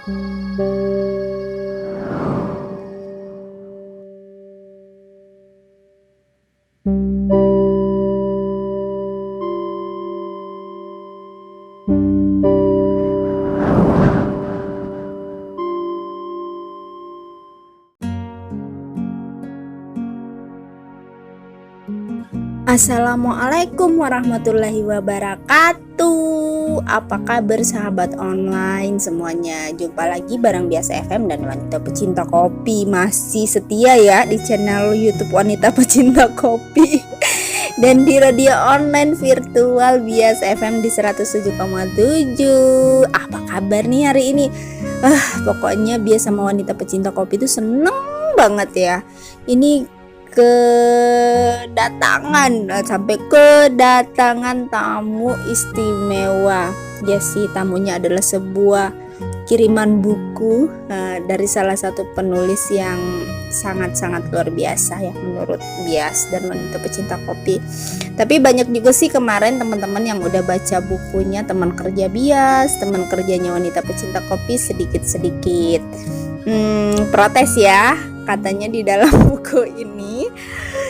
Assalamualaikum warahmatullahi wabarakatuh. Apa kabar sahabat online semuanya? Jumpa lagi bareng Biasa FM dan Wanita Pecinta Kopi. Masih setia ya di channel YouTube Wanita Pecinta Kopi dan di radio online virtual Biasa FM di 107,7. Apa kabar nih hari ini? Pokoknya Biasa sama Wanita Pecinta Kopi itu seneng banget ya. Ini kedatangan tamu istimewa. Ya sih, tamunya adalah sebuah kiriman buku dari salah satu penulis yang sangat-sangat luar biasa ya menurut Bias dan Wanita Pecinta Kopi. Tapi banyak juga sih kemarin teman-teman yang udah baca bukunya, teman kerja Bias, teman kerjanya Wanita Pecinta Kopi sedikit-sedikit protes ya. Katanya di dalam buku ini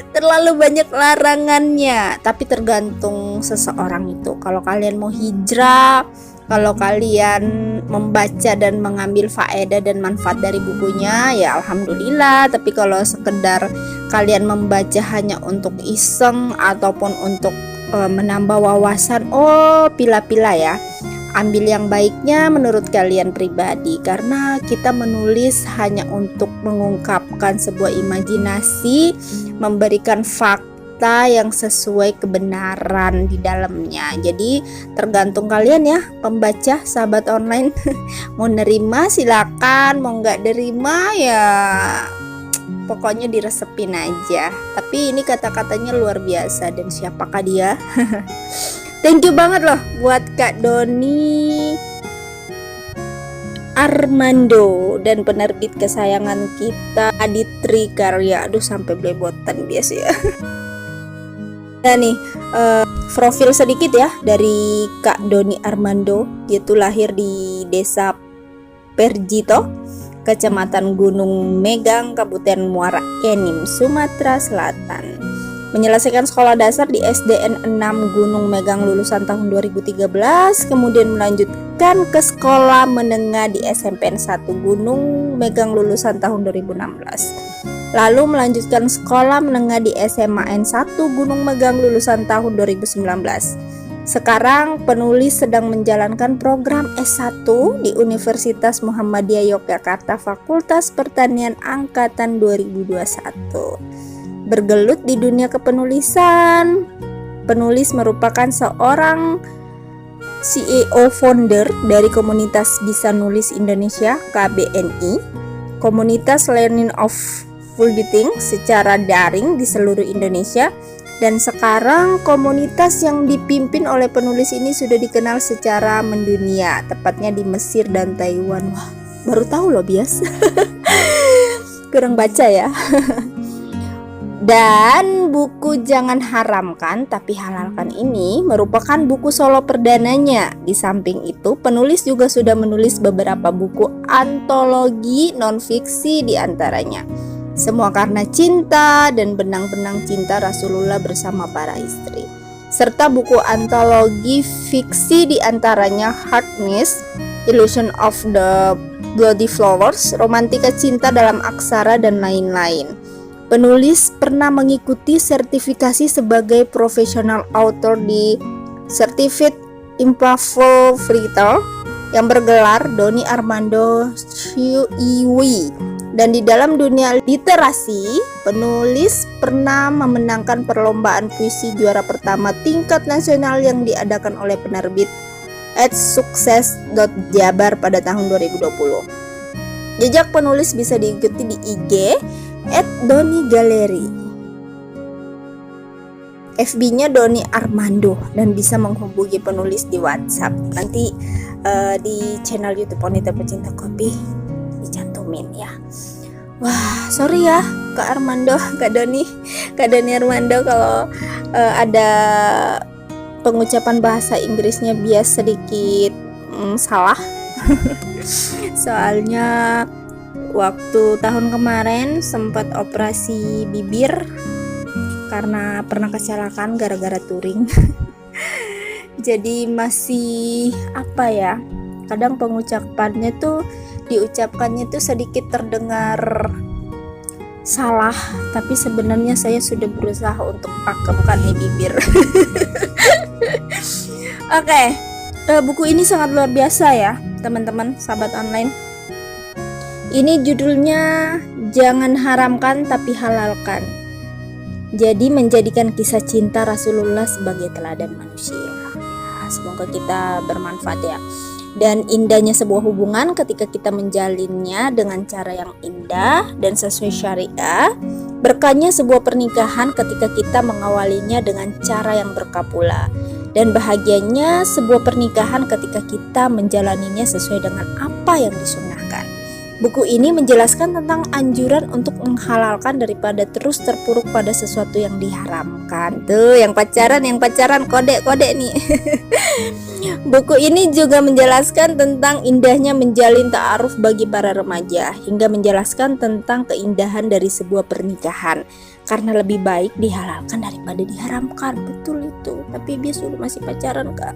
terlalu banyak larangannya. Tapi tergantung seseorang itu. Kalau kalian mau hijrah, kalau kalian membaca dan mengambil faedah dan manfaat dari bukunya, ya alhamdulillah. Tapi kalau sekedar kalian membaca hanya untuk iseng ataupun untuk menambah wawasan, pila-pila ya. Ambil yang baiknya menurut kalian pribadi, karena kita menulis hanya untuk mengungkapkan sebuah imajinasi, memberikan fakta yang sesuai kebenaran di dalamnya. Jadi tergantung kalian ya pembaca sahabat online. Mau nerima silakan, mau nggak nerima ya pokoknya diresepin aja. Tapi ini kata-katanya luar biasa, dan siapakah dia? Thank you banget loh buat Kak Doni Armando dan penerbit kesayangan kita Aditri Karya. Aduh sampai blebotan biasa ya. Nah nih profil sedikit ya dari Kak Doni Armando. Dia tuh lahir di Desa Perjito, Kecamatan Gunung Megang, Kabupaten Muara Enim, Sumatera Selatan. Menyelesaikan sekolah dasar di SDN 6 Gunung Megang lulusan tahun 2013, kemudian melanjutkan ke sekolah menengah di SMPN 1 Gunung Megang lulusan tahun 2016. Lalu melanjutkan sekolah menengah di SMAN 1 Gunung Megang lulusan tahun 2019. Sekarang penulis sedang menjalankan program S1 di Universitas Muhammadiyah Yogyakarta Fakultas Pertanian Angkatan 2021. Bergelut di dunia kepenulisan. Penulis merupakan seorang CEO founder dari komunitas Bisa Nulis Indonesia (KBNI), komunitas Learning of Publishing secara daring di seluruh Indonesia, dan sekarang komunitas yang dipimpin oleh penulis ini sudah dikenal secara mendunia, tepatnya di Mesir dan Taiwan. Wah, baru tahu loh Bias. Kurang baca ya. Dan buku Jangan Haramkan Tapi Halalkan ini merupakan buku solo perdananya. Di samping itu, penulis juga sudah menulis beberapa buku antologi non-fiksi, diantaranya Semua Karena Cinta dan Benang-Benang Cinta Rasulullah Bersama Para Istri, serta buku antologi fiksi diantaranya Hardness, Illusion of the Bloody Flowers, Romantika Cinta Dalam Aksara, dan lain-lain. Penulis pernah mengikuti sertifikasi sebagai professional author di Certified Improvisator yang bergelar Doni Armando Ciwi. Dan di dalam dunia literasi, penulis pernah memenangkan perlombaan puisi juara pertama tingkat nasional yang diadakan oleh penerbit @sukses.jabar pada tahun 2020. Jejak penulis bisa diikuti di IG @doni_gallery, FB-nya Doni Armando, dan bisa menghubungi penulis di WhatsApp. Nanti di channel YouTube Wanita Pecinta Kopi dicantumin ya. Wah, sorry ya Kak Armando, Kak Doni Armando kalau ada pengucapan bahasa Inggrisnya bias sedikit salah Soalnya waktu tahun kemarin sempat operasi bibir karena pernah kecelakaan gara-gara touring. Jadi masih apa ya, kadang pengucapannya tuh diucapkannya tuh sedikit terdengar salah, tapi sebenarnya saya sudah berusaha untuk pakemkan nih bibir. Oke, buku ini sangat luar biasa ya teman-teman sahabat online. Ini judulnya Jangan Haramkan Tapi Halalkan. Jadi menjadikan kisah cinta Rasulullah sebagai teladan manusia. Ya, semoga kita bermanfaat ya. Dan indahnya sebuah hubungan ketika kita menjalinnya dengan cara yang indah dan sesuai syariah. Berkahnya sebuah pernikahan ketika kita mengawalinya dengan cara yang berkah pula. Dan bahagianya sebuah pernikahan ketika kita menjalaninya sesuai dengan apa yang disunahkan. Buku ini menjelaskan tentang anjuran untuk menghalalkan daripada terus terpuruk pada sesuatu yang diharamkan. Tuh, yang pacaran kode-kode nih. Buku ini juga menjelaskan tentang indahnya menjalin ta'aruf bagi para remaja, hingga menjelaskan tentang keindahan dari sebuah pernikahan. Karena lebih baik dihalalkan daripada diharamkan. Betul itu. Tapi bias dulu masih pacaran, Kak.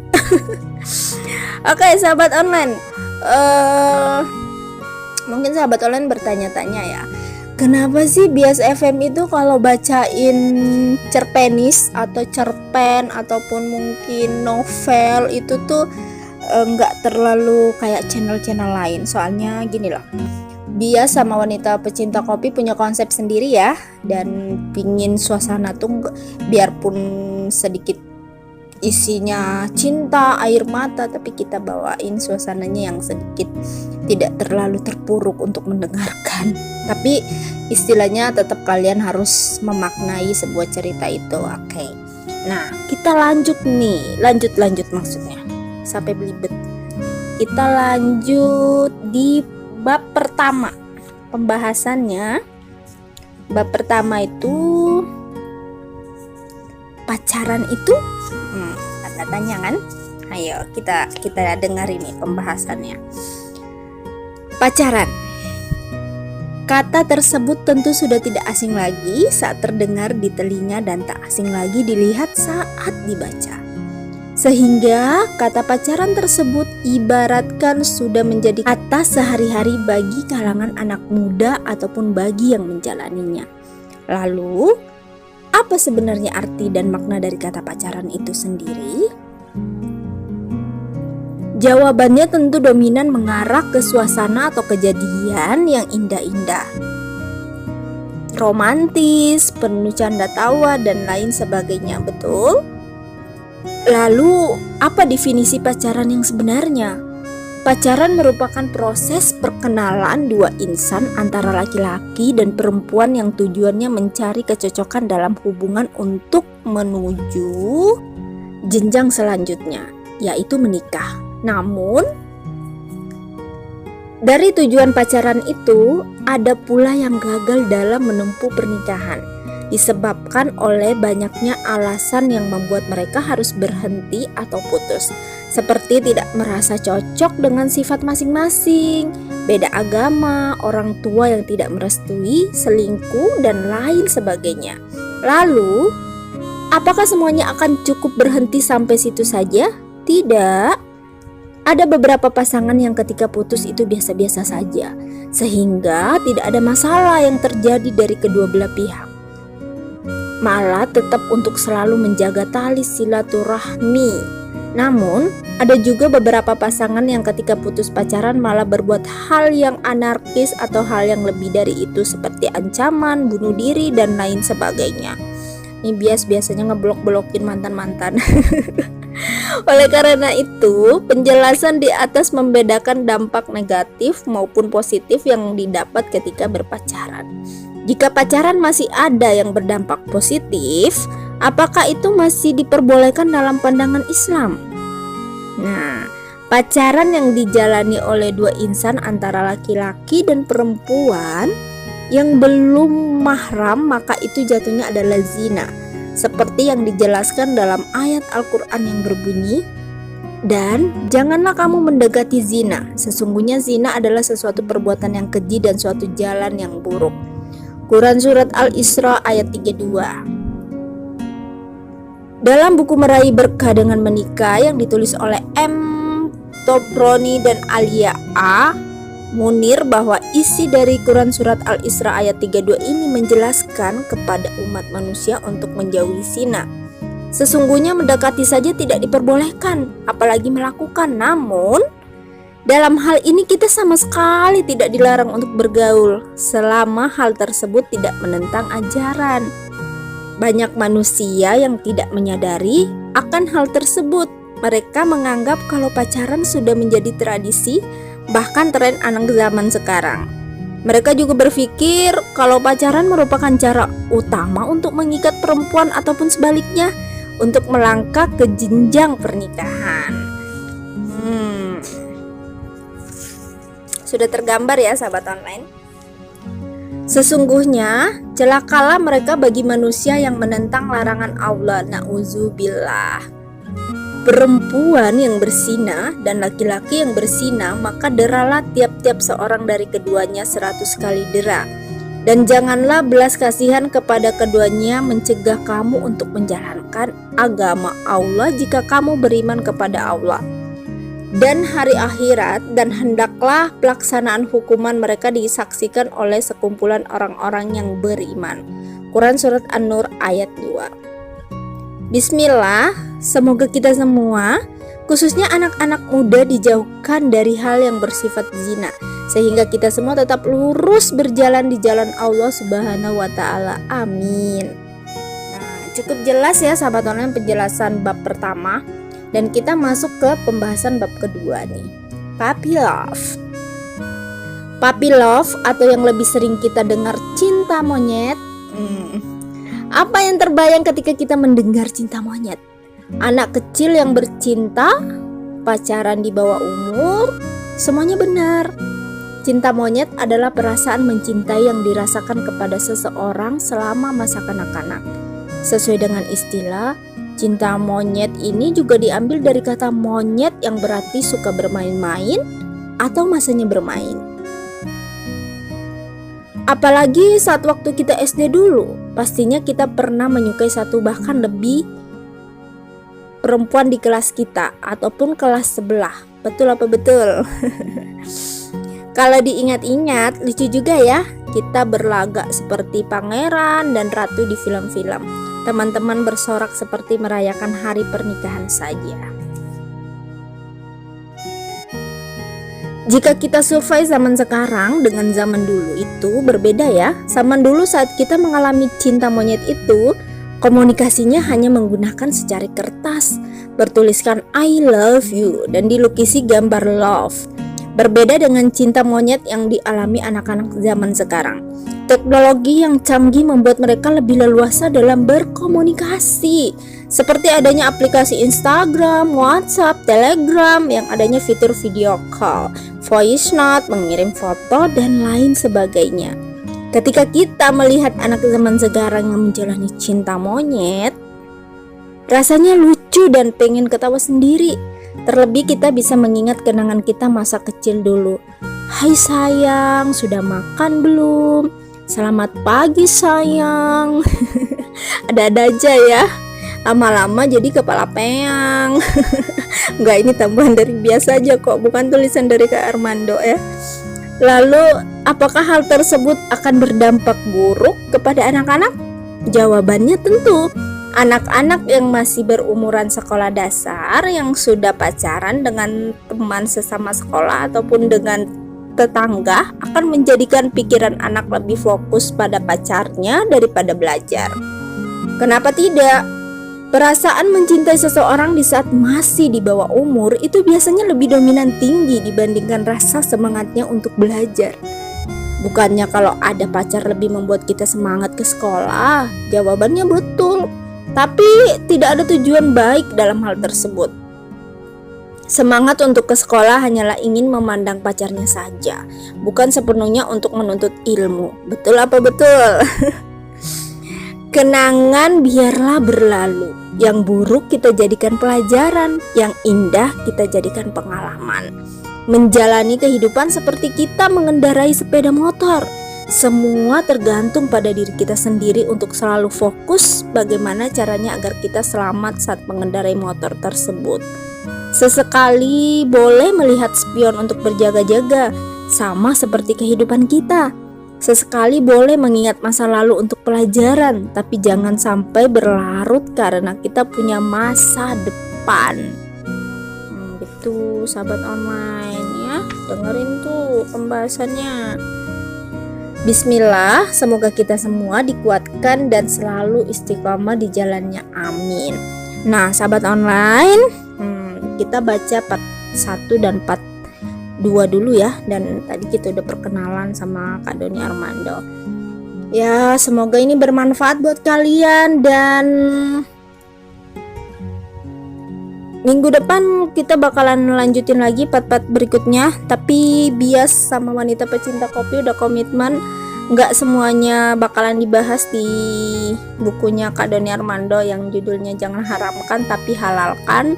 Oke, sahabat online. Mungkin sahabat online bertanya-tanya ya, kenapa sih Bias FM itu kalau bacain cerpenis atau cerpen ataupun mungkin novel itu tuh nggak terlalu kayak channel-channel lain. Soalnya gini loh, Bias sama wanita pecinta kopi punya konsep sendiri ya, dan pingin suasana tuh biarpun sedikit isinya cinta, air mata, tapi kita bawain suasananya yang sedikit tidak terlalu terpuruk untuk mendengarkan. Tapi istilahnya tetap kalian harus memaknai sebuah cerita itu. Oke. Nah, kita lanjut nih. Lanjut maksudnya. Sampai belibet. Kita lanjut di bab pertama. Pembahasannya bab pertama itu pacaran itu tanda tanya kan? Ayo kita dengar ini pembahasannya. Pacaran. Kata tersebut tentu sudah tidak asing lagi saat terdengar di telinga dan tak asing lagi dilihat saat dibaca. Sehingga kata pacaran tersebut ibaratkan sudah menjadi kata sehari-hari bagi kalangan anak muda ataupun bagi yang menjalaninya. Lalu, apa sebenarnya arti dan makna dari kata pacaran itu sendiri? Jawabannya tentu dominan mengarah ke suasana atau kejadian yang indah-indah, romantis, penuh canda tawa dan lain sebagainya, betul? Lalu, apa definisi pacaran yang sebenarnya? Pacaran merupakan proses perkenalan dua insan antara laki-laki dan perempuan yang tujuannya mencari kecocokan dalam hubungan untuk menuju jenjang selanjutnya, yaitu menikah. Namun, dari tujuan pacaran itu, ada pula yang gagal dalam menempuh pernikahan, disebabkan oleh banyaknya alasan yang membuat mereka harus berhenti atau putus, seperti tidak merasa cocok dengan sifat masing-masing, beda agama, orang tua yang tidak merestui, selingkuh, dan lain sebagainya. Lalu, apakah semuanya akan cukup berhenti sampai situ saja? Tidak. Ada beberapa pasangan yang ketika putus itu biasa-biasa saja, sehingga tidak ada masalah yang terjadi dari kedua belah pihak. Malah tetap untuk selalu menjaga tali silaturahmi. Namun, ada juga beberapa pasangan yang ketika putus pacaran malah berbuat hal yang anarkis atau hal yang lebih dari itu, seperti ancaman, bunuh diri, dan lain sebagainya. Ini biasanya ngeblok-blokin mantan-mantan. Oleh karena itu, penjelasan di atas membedakan dampak negatif maupun positif yang didapat ketika berpacaran. Jika pacaran masih ada yang berdampak positif, apakah itu masih diperbolehkan dalam pandangan Islam? Nah, pacaran yang dijalani oleh dua insan antara laki-laki dan perempuan yang belum mahram, maka itu jatuhnya adalah zina. Seperti yang dijelaskan dalam ayat Al-Quran yang berbunyi, Dan janganlah kamu mendekati zina. Sesungguhnya zina adalah sesuatu perbuatan yang keji dan suatu jalan yang buruk. Quran Surat Al-Isra ayat 32. Dalam buku Meraih Berkah dengan Menikah yang ditulis oleh M. Toproni dan Alia A. Munir bahwa isi dari Quran Surat Al-Isra ayat 32 ini menjelaskan kepada umat manusia untuk menjauhi zina. Sesungguhnya mendekati saja tidak diperbolehkan, apalagi melakukan. Namun, dalam hal ini kita sama sekali tidak dilarang untuk bergaul, selama hal tersebut tidak menentang ajaran. Banyak manusia yang tidak menyadari akan hal tersebut. Mereka menganggap kalau pacaran sudah menjadi tradisi, bahkan tren anak zaman sekarang. Mereka juga berpikir kalau pacaran merupakan cara utama untuk mengikat perempuan ataupun sebaliknya, untuk melangkah ke jenjang pernikahan. Sudah tergambar ya sahabat online. Sesungguhnya celakalah mereka bagi manusia yang menentang larangan Allah. Na'udzubillah. Perempuan yang berzina dan laki-laki yang berzina, maka deralah tiap-tiap seorang dari keduanya 100 kali dera. Dan janganlah belas kasihan kepada keduanya mencegah kamu untuk menjalankan agama Allah jika kamu beriman kepada Allah dan hari akhirat, dan hendaklah pelaksanaan hukuman mereka disaksikan oleh sekumpulan orang-orang yang beriman. Quran Surat An-Nur ayat 2. Bismillah, semoga kita semua, khususnya anak-anak muda, dijauhkan dari hal yang bersifat zina, sehingga kita semua tetap lurus berjalan di jalan Allah Subhanahu wa Ta'ala. Amin. Nah, cukup jelas ya sahabat online penjelasan bab pertama, dan kita masuk ke pembahasan bab kedua nih. Puppy love. Puppy love atau yang lebih sering kita dengar cinta monyet. Apa yang terbayang ketika kita mendengar cinta monyet? Anak kecil yang bercinta, pacaran di bawah umur, semuanya benar. Cinta monyet adalah perasaan mencintai yang dirasakan kepada seseorang selama masa kanak-kanak. Sesuai dengan istilah, cinta monyet ini juga diambil dari kata monyet yang berarti suka bermain-main atau masanya bermain. Apalagi saat waktu kita SD dulu, pastinya kita pernah menyukai satu bahkan lebih perempuan di kelas kita ataupun kelas sebelah. Betul apa betul? Kalau diingat-ingat, lucu juga ya, kita berlagak seperti pangeran dan ratu di film-film. Teman-teman bersorak seperti merayakan hari pernikahan saja. Jika kita survei zaman sekarang dengan zaman dulu itu berbeda ya. Zaman dulu saat kita mengalami cinta monyet itu, komunikasinya hanya menggunakan secari kertas, bertuliskan I love you dan dilukisi gambar love. Berbeda dengan cinta monyet yang dialami anak-anak zaman sekarang. Teknologi yang canggih membuat mereka lebih leluasa dalam berkomunikasi, seperti adanya aplikasi Instagram, WhatsApp, Telegram yang adanya fitur video call, voice note, mengirim foto, dan lain sebagainya. Ketika kita melihat anak zaman sekarang yang menjalani cinta monyet, rasanya lucu dan pengen ketawa sendiri. Terlebih kita bisa mengingat kenangan kita masa kecil dulu. Hai sayang, sudah makan belum? Selamat pagi sayang. Ada-ada aja ya. Lama-lama jadi kepala peyang. Enggak, ini tambahan dari biasa aja kok, bukan tulisan dari Kak Armando ya. Lalu, apakah hal tersebut akan berdampak buruk kepada anak-anak? Jawabannya tentu. Anak-anak yang masih berumuran sekolah dasar yang sudah pacaran dengan teman sesama sekolah ataupun dengan tetangga akan menjadikan pikiran anak lebih fokus pada pacarnya daripada belajar. Kenapa tidak? Perasaan mencintai seseorang di saat masih di bawah umur itu biasanya lebih dominan tinggi dibandingkan rasa semangatnya untuk belajar. Bukannya kalau ada pacar lebih membuat kita semangat ke sekolah? Jawabannya betul. Tapi tidak ada tujuan baik dalam hal tersebut. Semangat untuk ke sekolah hanyalah ingin memandang pacarnya saja, bukan sepenuhnya untuk menuntut ilmu. Betul apa betul? Kenangan biarlah berlalu. Yang buruk kita jadikan pelajaran, yang indah kita jadikan pengalaman. Menjalani kehidupan seperti kita mengendarai sepeda motor. Semua tergantung pada diri kita sendiri untuk selalu fokus bagaimana caranya agar kita selamat saat mengendarai motor tersebut. Sesekali boleh melihat spion untuk berjaga-jaga, sama seperti kehidupan kita. Sesekali boleh mengingat masa lalu untuk pelajaran, tapi jangan sampai berlarut karena kita punya masa depan. Gitu sahabat online ya, dengerin tuh pembahasannya. Bismillah, semoga kita semua dikuatkan dan selalu istiqomah di jalannya, amin. Nah sahabat online, kita baca part 1 dan part 2 dulu ya. Dan tadi kita udah perkenalan sama Kak Doni Armando. Ya semoga ini bermanfaat buat kalian. Dan minggu depan kita bakalan lanjutin lagi part-part berikutnya. Tapi Bias sama Wanita Pecinta Kopi udah komitmen nggak semuanya bakalan dibahas di bukunya Kak Doni Armando yang judulnya Jangan Haramkan Tapi Halalkan.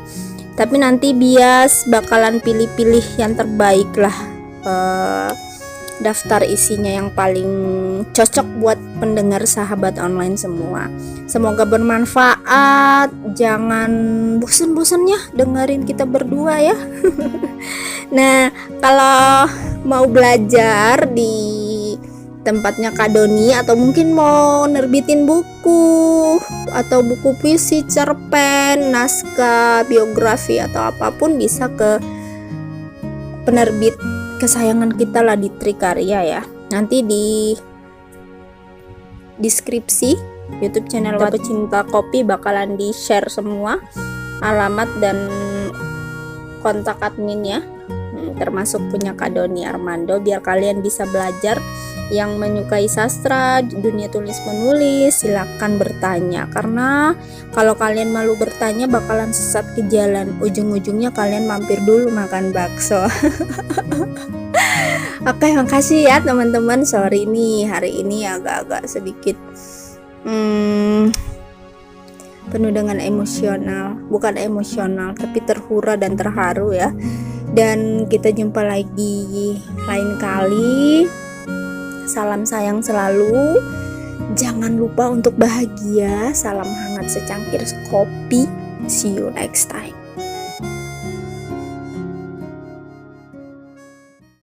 Tapi nanti Bias bakalan pilih-pilih yang terbaik lah, daftar isinya yang paling cocok buat pendengar sahabat online semua. Semoga bermanfaat. Jangan bosen-bosen ya dengerin kita berdua ya. Nah kalau mau belajar di tempatnya Kak Doni atau mungkin mau nerbitin buku atau buku puisi, cerpen, naskah, biografi atau apapun, bisa ke penerbit kesayangan kita lah di Trikarya ya. Nanti di deskripsi YouTube channel Pecinta Kopi bakalan di share semua alamat dan kontak adminnya, termasuk punya Kak Doni Armando, biar kalian bisa belajar. Yang menyukai sastra, dunia tulis menulis, silakan bertanya. Karena kalau kalian malu bertanya bakalan sesat ke jalan. Ujung-ujungnya kalian mampir dulu makan bakso. Oke, makasih ya teman-teman. Sorry nih hari ini agak-agak sedikit penuh dengan emosional. Bukan emosional, tapi terhura dan terharu ya. Dan kita jumpa lagi lain kali. Salam sayang selalu. Jangan lupa untuk bahagia. Salam hangat secangkir kopi. See you next time.